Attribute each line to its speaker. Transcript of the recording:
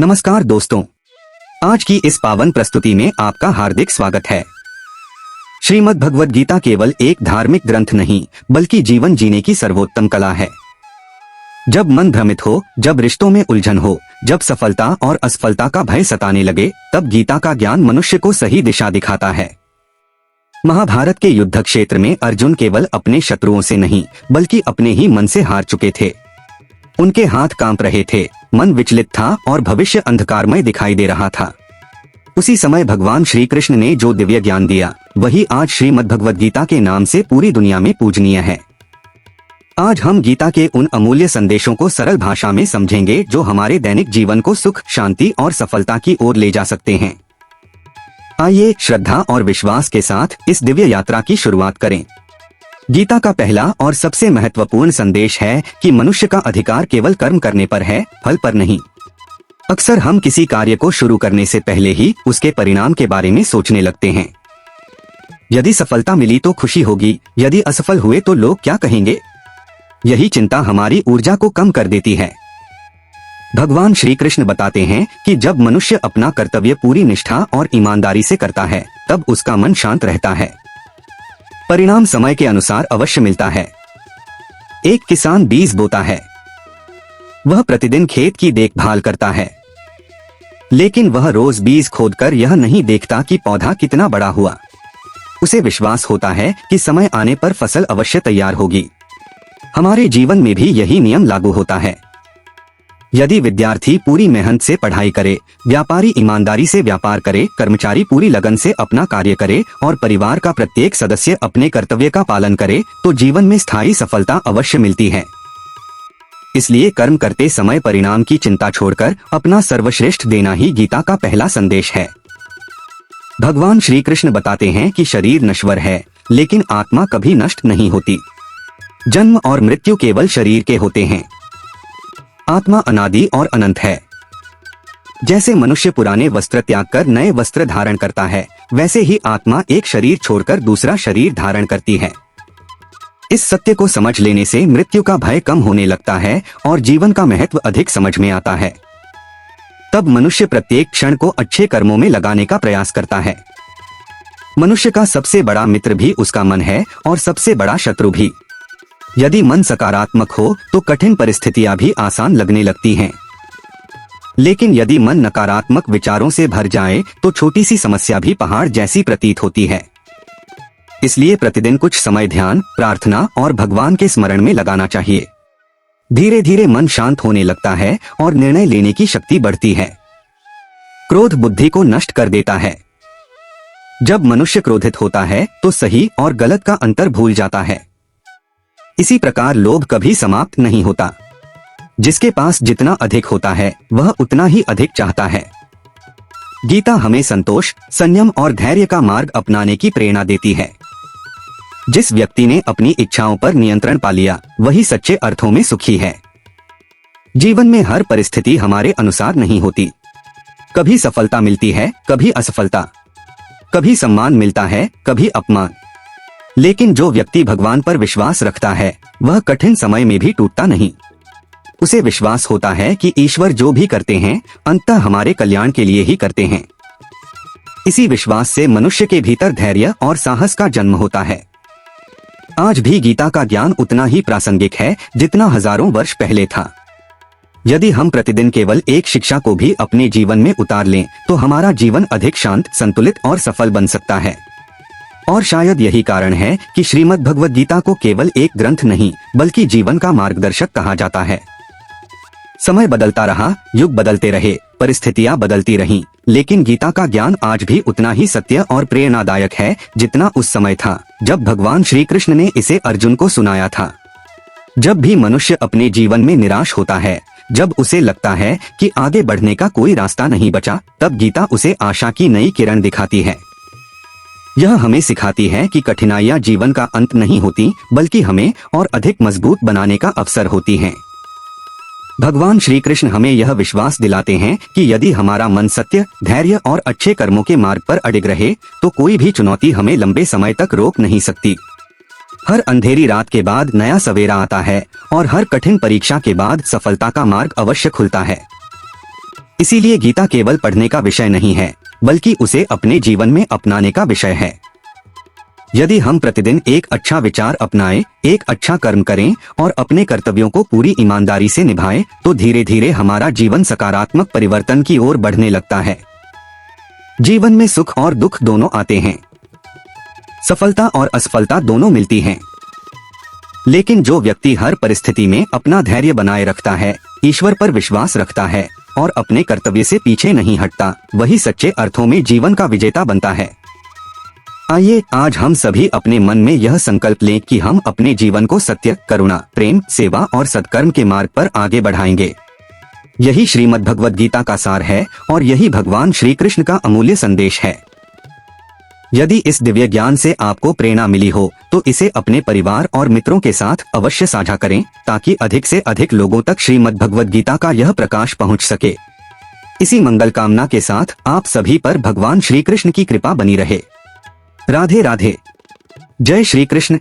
Speaker 1: नमस्कार दोस्तों, आज की इस पावन प्रस्तुति में आपका हार्दिक स्वागत है। श्रीमद् भगवद गीता केवल एक धार्मिक ग्रंथ नहीं बल्कि जीवन जीने की सर्वोत्तम कला है। जब मन भ्रमित हो, जब रिश्तों में उलझन हो, जब सफलता और असफलता का भय सताने लगे, तब गीता का ज्ञान मनुष्य को सही दिशा दिखाता है। महाभारत के युद्ध क्षेत्र में अर्जुन केवल अपने शत्रुओं से नहीं बल्कि अपने ही मन से हार चुके थे। उनके हाथ कांप रहे थे, मन विचलित था और भविष्य अंधकारमय दिखाई दे रहा था। उसी समय भगवान श्री कृष्ण ने जो दिव्य ज्ञान दिया, वही आज श्रीमद् भगवद गीता के नाम से पूरी दुनिया में पूजनीय है। आज हम गीता के उन अमूल्य संदेशों को सरल भाषा में समझेंगे जो हमारे दैनिक जीवन को सुख, शांति और सफलता की ओर ले जा सकते हैं। आइए श्रद्धा और विश्वास के साथ इस दिव्य यात्रा की शुरुआत करें। गीता का पहला और सबसे महत्वपूर्ण संदेश है कि मनुष्य का अधिकार केवल कर्म करने पर है, फल पर नहीं। अक्सर हम किसी कार्य को शुरू करने से पहले ही उसके परिणाम के बारे में सोचने लगते हैं। यदि सफलता मिली तो खुशी होगी, यदि असफल हुए तो लोग क्या कहेंगे। यही चिंता हमारी ऊर्जा को कम कर देती है। भगवान श्री कृष्ण बताते हैं कि जब मनुष्य अपना कर्तव्य पूरी निष्ठा और ईमानदारी से करता है, तब उसका मन शांत रहता है। परिणाम समय के अनुसार अवश्य मिलता है। एक किसान बीज बोता है, वह प्रतिदिन खेत की देखभाल करता है, लेकिन वह रोज बीज खोदकर यह नहीं देखता कि पौधा कितना बड़ा हुआ। उसे विश्वास होता है कि समय आने पर फसल अवश्य तैयार होगी। हमारे जीवन में भी यही नियम लागू होता है। यदि विद्यार्थी पूरी मेहनत से पढ़ाई करे, व्यापारी ईमानदारी से व्यापार करे, कर्मचारी पूरी लगन से अपना कार्य करे और परिवार का प्रत्येक सदस्य अपने कर्तव्य का पालन करे, तो जीवन में स्थायी सफलता अवश्य मिलती है। इसलिए कर्म करते समय परिणाम की चिंता छोड़कर अपना सर्वश्रेष्ठ देना ही गीता का पहला संदेश है। भगवान श्री कृष्ण बताते हैं कि शरीर नश्वर है, लेकिन आत्मा कभी नष्ट नहीं होती। जन्म और मृत्यु केवल शरीर के होते हैं, आत्मा अनादि और अनंत है। जैसे मनुष्य पुराने वस्त्र त्याग कर नए वस्त्र धारण करता है, वैसे ही आत्मा एक शरीर छोड़कर दूसरा शरीर धारण करती है। इस सत्य को समझ लेने से मृत्यु का भय कम होने लगता है और जीवन का महत्व अधिक समझ में आता है। तब मनुष्य प्रत्येक क्षण को अच्छे कर्मों में लगाने का प्रयास करता है। मनुष्य का सबसे बड़ा मित्र भी उसका मन है और सबसे बड़ा शत्रु भी। यदि मन सकारात्मक हो तो कठिन परिस्थितियां भी आसान लगने लगती हैं। लेकिन यदि मन नकारात्मक विचारों से भर जाए तो छोटी सी समस्या भी पहाड़ जैसी प्रतीत होती है। इसलिए प्रतिदिन कुछ समय ध्यान, प्रार्थना और भगवान के स्मरण में लगाना चाहिए। धीरे धीरे मन शांत होने लगता है और निर्णय लेने की शक्ति बढ़ती है। क्रोध बुद्धि को नष्ट कर देता है। जब मनुष्य क्रोधित होता है तो सही और गलत का अंतर भूल जाता है। इसी प्रकार लोभ कभी समाप्त नहीं होता। जिसके पास जितना अधिक होता है, वह उतना ही अधिक चाहता है। गीता हमें संतोष, संयम और धैर्य का मार्ग अपनाने की प्रेरणा देती है। जिस व्यक्ति ने अपनी इच्छाओं पर नियंत्रण पा लिया, वही सच्चे अर्थों में सुखी है। जीवन में हर परिस्थिति हमारे अनुसार नहीं होती। कभी सफलता मिलती है, कभी असफलता, कभी सम्मान मिलता है, कभी अपमान। लेकिन जो व्यक्ति भगवान पर विश्वास रखता है, वह कठिन समय में भी टूटता नहीं। उसे विश्वास होता है कि ईश्वर जो भी करते हैं, अंततः हमारे कल्याण के लिए ही करते हैं। इसी विश्वास से मनुष्य के भीतर धैर्य और साहस का जन्म होता है। आज भी गीता का ज्ञान उतना ही प्रासंगिक है जितना हजारों वर्ष पहले था। यदि हम प्रतिदिन केवल एक शिक्षा को भी अपने जीवन में उतार लें, तो हमारा जीवन अधिक शांत, संतुलित और सफल बन सकता है। और शायद यही कारण है कि श्रीमद् भगवद गीता को केवल एक ग्रंथ नहीं बल्कि जीवन का मार्गदर्शक कहा जाता है। समय बदलता रहा, युग बदलते रहे, परिस्थितियां बदलती रहीं, लेकिन गीता का ज्ञान आज भी उतना ही सत्य और प्रेरणादायक है जितना उस समय था जब भगवान श्री कृष्ण ने इसे अर्जुन को सुनाया था। जब भी मनुष्य अपने जीवन में निराश होता है, जब उसे लगता है कि आगे बढ़ने का कोई रास्ता नहीं बचा, तब गीता उसे आशा की नई किरण दिखाती है। यह हमें सिखाती है कि कठिनाइयां जीवन का अंत नहीं होती, बल्कि हमें और अधिक मजबूत बनाने का अवसर होती हैं। भगवान श्री कृष्ण हमें यह विश्वास दिलाते हैं कि यदि हमारा मन सत्य, धैर्य और अच्छे कर्मों के मार्ग पर अडिग रहे, तो कोई भी चुनौती हमें लंबे समय तक रोक नहीं सकती। हर अंधेरी रात के बाद नया सवेरा आता है और हर कठिन परीक्षा के बाद सफलता का मार्ग अवश्य खुलता है। इसीलिए गीता केवल पढ़ने का विषय नहीं है, बल्कि उसे अपने जीवन में अपनाने का विषय है। यदि हम प्रतिदिन एक अच्छा विचार अपनाएं, एक अच्छा कर्म करें और अपने कर्तव्यों को पूरी ईमानदारी से निभाएं, तो धीरे धीरे हमारा जीवन सकारात्मक परिवर्तन की ओर बढ़ने लगता है। जीवन में सुख और दुख दोनों आते हैं, सफलता और असफलता दोनों मिलती हैं। लेकिन जो व्यक्ति हर परिस्थिति में अपना धैर्य बनाए रखता है, ईश्वर पर विश्वास रखता है और अपने कर्तव्य से पीछे नहीं हटता, वही सच्चे अर्थों में जीवन का विजेता बनता है। आइए आज हम सभी अपने मन में यह संकल्प लें कि हम अपने जीवन को सत्य, करुणा, प्रेम, सेवा और सत्कर्म के मार्ग पर आगे बढ़ाएंगे। यही श्रीमद् भगवद गीता का सार है और यही भगवान श्री कृष्ण का अमूल्य संदेश है। यदि इस दिव्य ज्ञान से आपको प्रेरणा मिली हो तो इसे अपने परिवार और मित्रों के साथ अवश्य साझा करें, ताकि अधिक से अधिक लोगों तक श्रीमद् भगवद गीता का यह प्रकाश पहुंच सके। इसी मंगल कामना के साथ आप सभी पर भगवान श्री कृष्ण की कृपा बनी रहे। राधे राधे। जय श्री कृष्ण।